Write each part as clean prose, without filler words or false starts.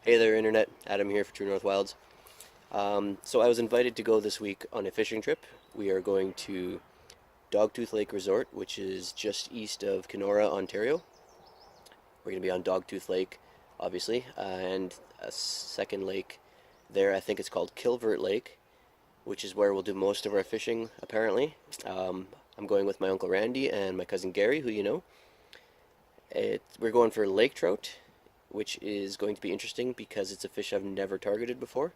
Hey there, Internet. Adam here for True North Wilds. So I was invited to go this week on a fishing trip. We are going to Dogtooth Lake Resort, which is just east of Kenora, Ontario. We're going to be on Dogtooth Lake, obviously, and a second lake there. I think it's called Kilvert Lake, which is where we'll do most of our fishing, apparently. I'm going with my Uncle Randy and my cousin Garry, who you know. We're going for lake trout, which is going to be interesting because it's a fish I've never targeted before.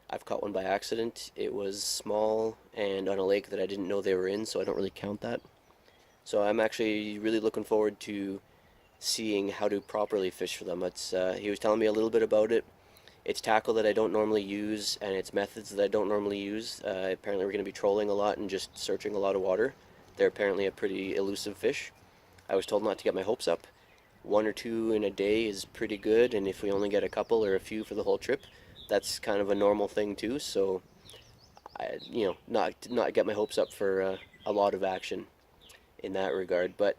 I've caught one by accident. It was small and on a lake that I didn't know they were in, so I don't really count that. So I'm actually really looking forward to seeing how to properly fish for them. He was telling me a little bit about it. It's tackle that I don't normally use, and it's methods that I don't normally use. Apparently we're going to be trolling a lot and just searching a lot of water. They're apparently a pretty elusive fish. I was told not to get my hopes up. One or two in a day is pretty good, and if we only get a couple or a few for the whole trip, that's kind of a normal thing too. So not get my hopes up for a lot of action in that regard. But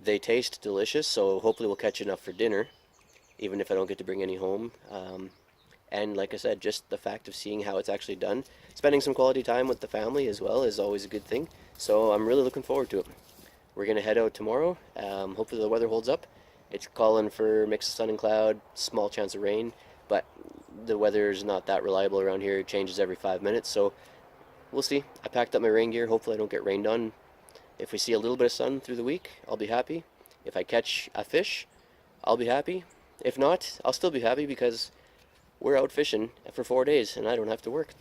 they taste delicious, so hopefully we'll catch enough for dinner, even if I don't get to bring any home. And like I said, just the fact of seeing how it's actually done, spending some quality time with the family as well is always a good thing. So I'm really looking forward to it. We're going to head out tomorrow. Hopefully the weather holds up. It's calling for mix of sun and cloud, small chance of rain, but the weather is not that reliable around here. It changes every 5 minutes, so we'll see. I packed up my rain gear. Hopefully I don't get rained on. If we see a little bit of sun through the week, I'll be happy. If I catch a fish, I'll be happy. If not, I'll still be happy because we're out fishing for 4 days and I don't have to work.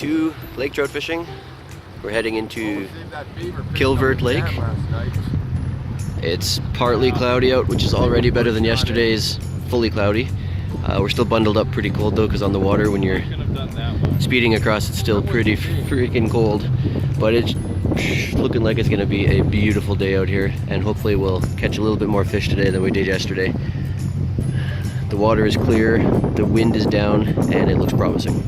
to lake trout fishing. We're heading into Kilvert Lake. It's partly cloudy out, which is already better than yesterday's fully cloudy. We're still bundled up pretty cold though, because on the water when you're speeding across it's still pretty freaking cold. But it's looking like it's going to be a beautiful day out here, and hopefully we'll catch a little bit more fish today than we did yesterday. The water is clear, the wind is down, and it looks promising.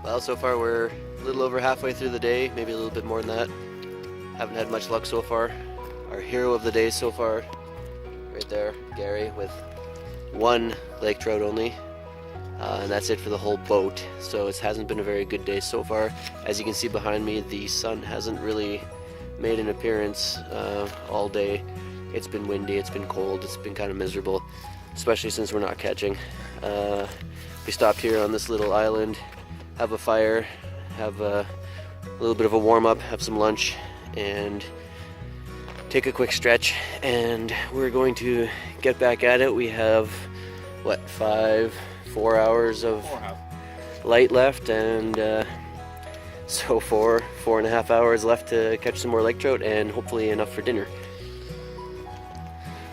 Well, so far we're a little over halfway through the day, maybe a little bit more than that. Haven't had much luck so far. Our hero of the day so far, right there, Gary, with one lake trout only. And that's it for the whole boat. So it hasn't been a very good day so far. As you can see behind me, the sun hasn't really made an appearance all day. It's been windy, it's been cold, it's been kind of miserable, especially since we're not catching. We stopped here on this little island, have a fire, have a little bit of a warm-up, have some lunch, and take a quick stretch, and we're going to get back at it. We have, what, 4 hours of light left, and so 4.5 hours left to catch some more lake trout, and hopefully enough for dinner.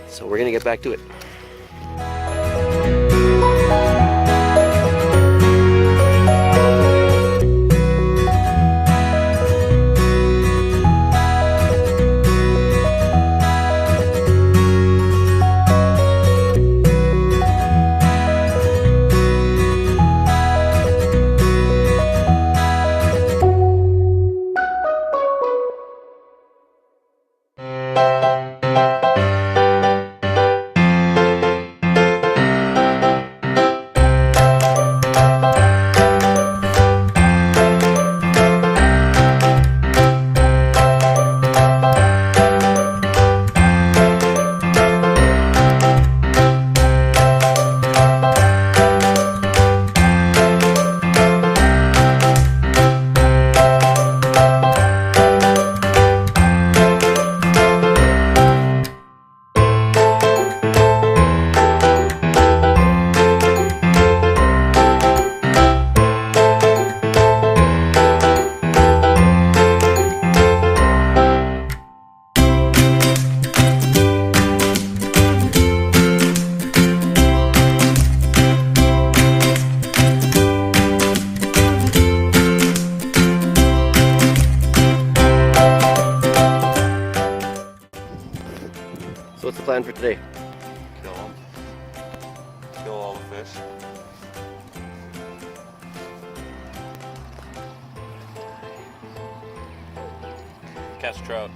So we're gonna get back to it. what's the plan for today? Kill them. Kill all the fish. Catch trout.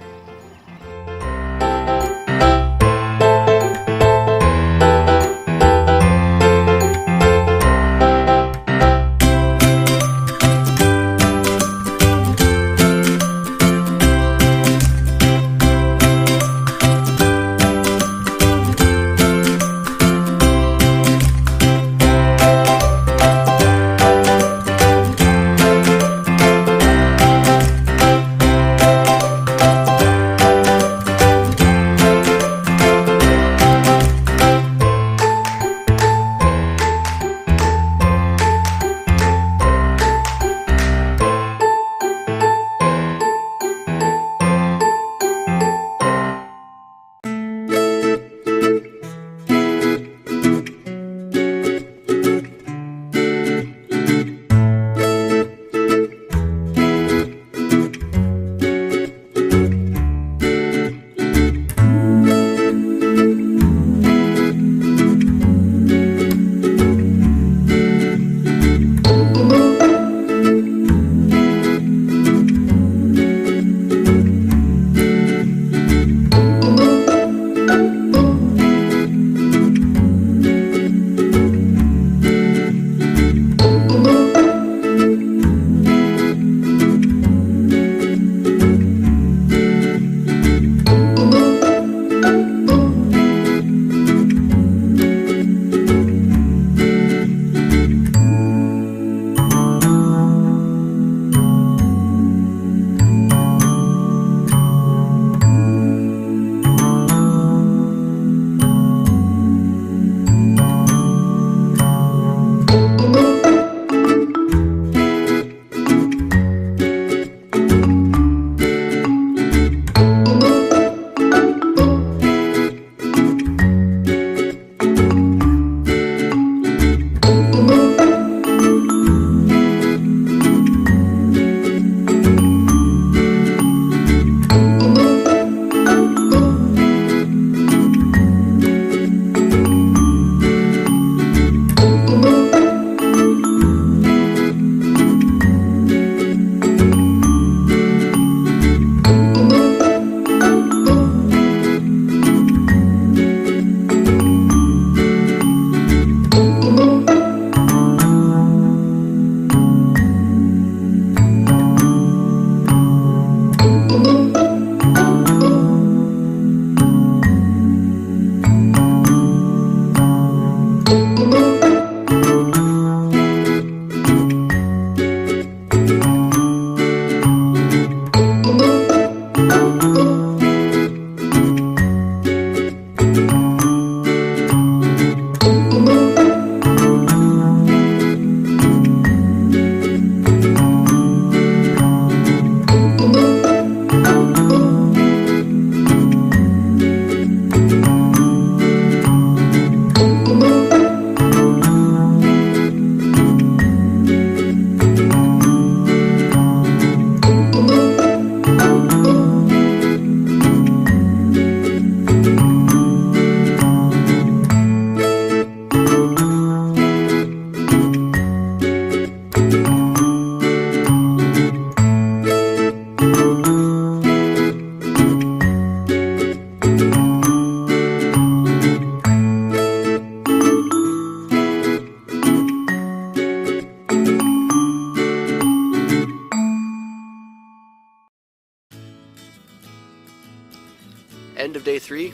End of day 3.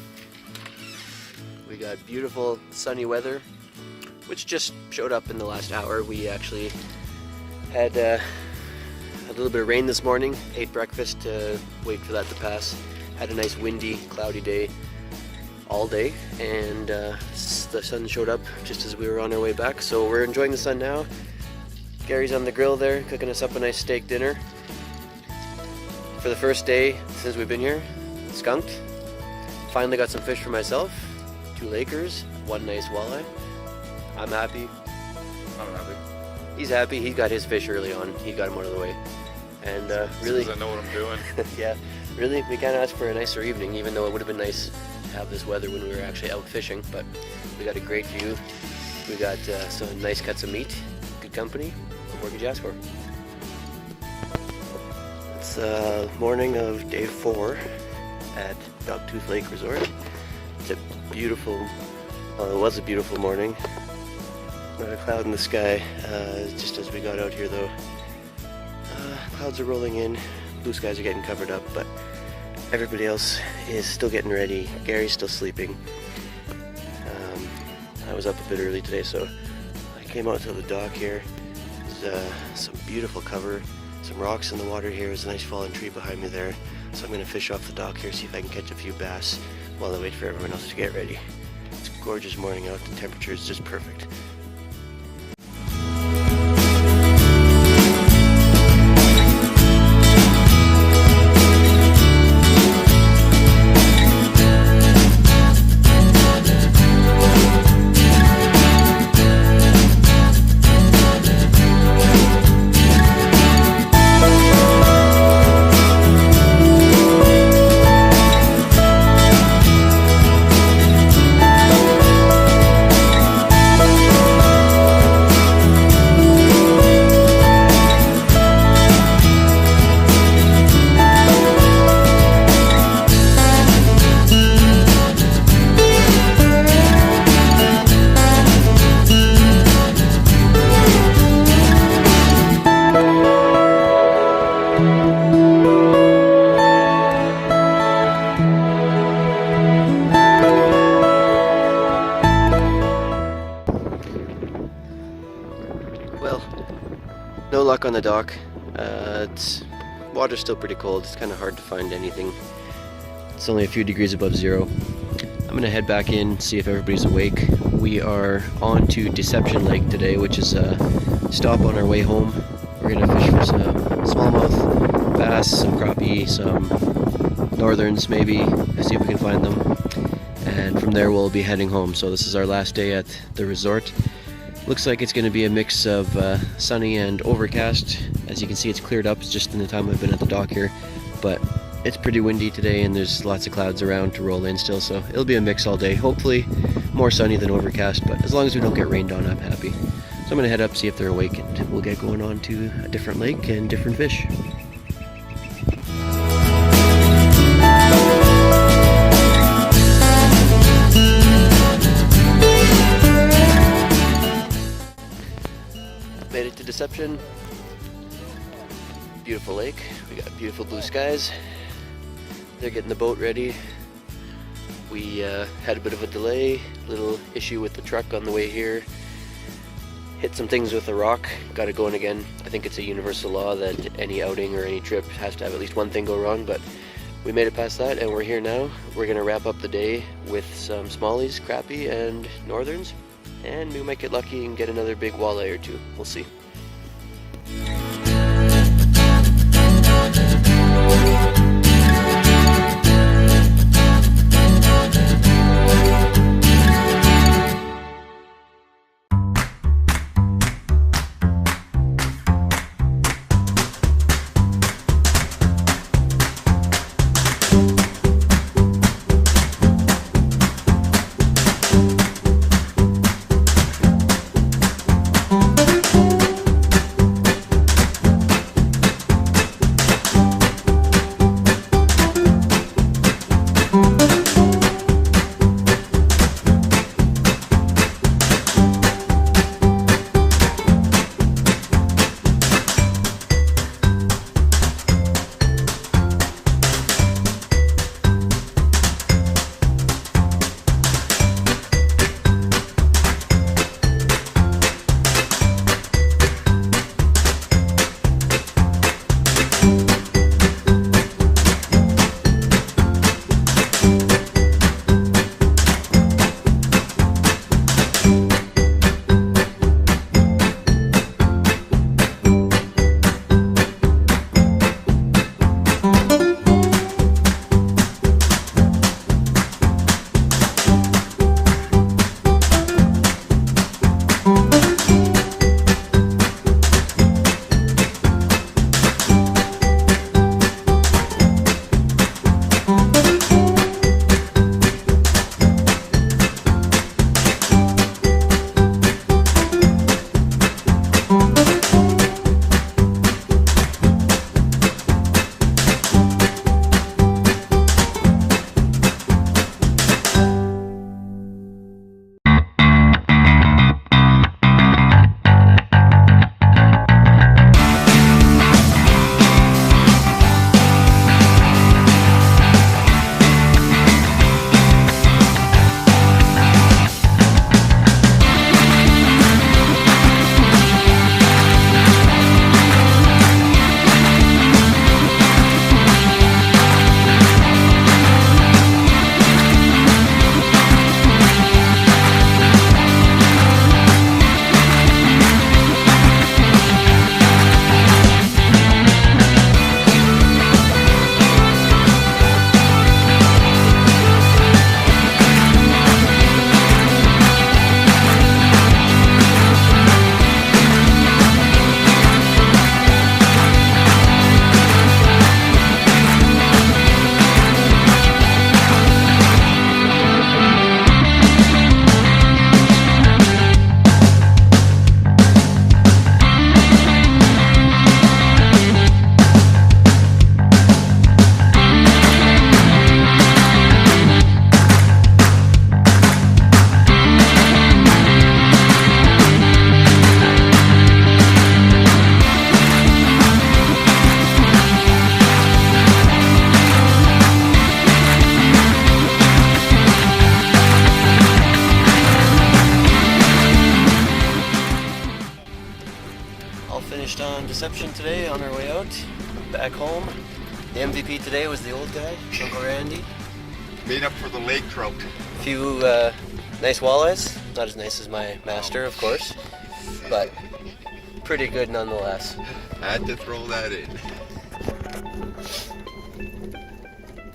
We got beautiful sunny weather, which just showed up in the last hour. We actually had a little bit of rain this morning, ate breakfast to wait for that to pass. Had a nice windy, cloudy day all day, and the sun showed up just as we were on our way back, so we're enjoying the sun now. Gary's on the grill there, cooking us up a nice steak dinner. For the first day since we've been here, skunked. Finally got some fish for myself, 2 Lakers, 1 nice walleye. I'm happy. I'm happy. He's happy. He got his fish early on. He got him out of the way. And really, as I know what I'm doing. yeah. Really, we can't ask for a nicer evening, even though it would have been nice to have this weather when we were actually out fishing, but we got a great view. We got some nice cuts of meat, good company. What more could you ask for? It's morning of day 4 at Dogtooth Lake Resort. It's a beautiful, well, it was a beautiful morning. Not a cloud in the sky, just as we got out here though. Clouds are rolling in, blue skies are getting covered up, but everybody else is still getting ready. Gary's still sleeping. I was up a bit early today, so I came out to the dock here. There's some beautiful cover, some rocks in the water here. There's a nice fallen tree behind me there. So I'm going to fish off the dock here, see if I can catch a few bass while I wait for everyone else to get ready. It's a gorgeous morning out, the temperature is just perfect. Well, no luck on the dock. Water's still pretty cold. It's kind of hard to find anything. It's only a few degrees above zero. I'm gonna head back in, see if everybody's awake. We are on to Deception Lake today, which is a stop on our way home. We're gonna fish for some smallmouth bass, some crappie, some northerns maybe, see if we can find them. And from there we'll be heading home. So this is our last day at the resort. Looks like it's going to be a mix of sunny and overcast. As you can see, it's cleared up just in the time I've been at the dock here, but it's pretty windy today and there's lots of clouds around to roll in still, so it'll be a mix all day. Hopefully more sunny than overcast, but as long as we don't get rained on, I'm happy. So I'm going to head up, see if they're awake, and we'll get going on to a different lake and different fish. Made it to Deception. Beautiful lake. We got beautiful blue skies. They're getting the boat ready. We had a bit of a delay, little issue with the truck on the way here. Hit some things with a rock, got it going again. I think it's a universal law that any outing or any trip has to have at least one thing go wrong, but we made it past that and we're here now. We're gonna wrap up the day with some smallies, crappie, and northerns. And we might get lucky and get another big walleye or two. We'll see. reception today on our way out back home. The MVP today was the old guy, Uncle Randy. Made up for the lake trout. A few nice walleyes, not as nice as my master, of course, but pretty good nonetheless. Had to throw that in.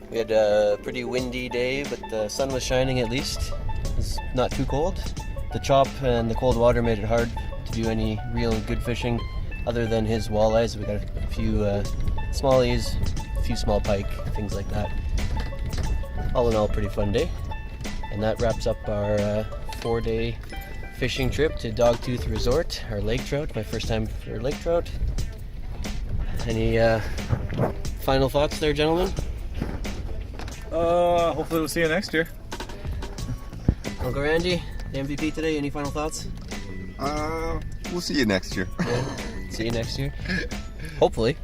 We had a pretty windy day, but the sun was shining at least. It was not too cold. The chop and the cold water made it hard to do any real good fishing other than his walleyes. We got a few smallies, a few small pike, things like that. All in all, pretty fun day. And that wraps up our 4-day fishing trip to Dogtooth Resort, our lake trout, my first time for lake trout. Any final thoughts there, gentlemen? Hopefully we'll see you next year. Uncle Randy, the MVP today, any final thoughts? We'll see you next year. Yeah. See you next year. Hopefully.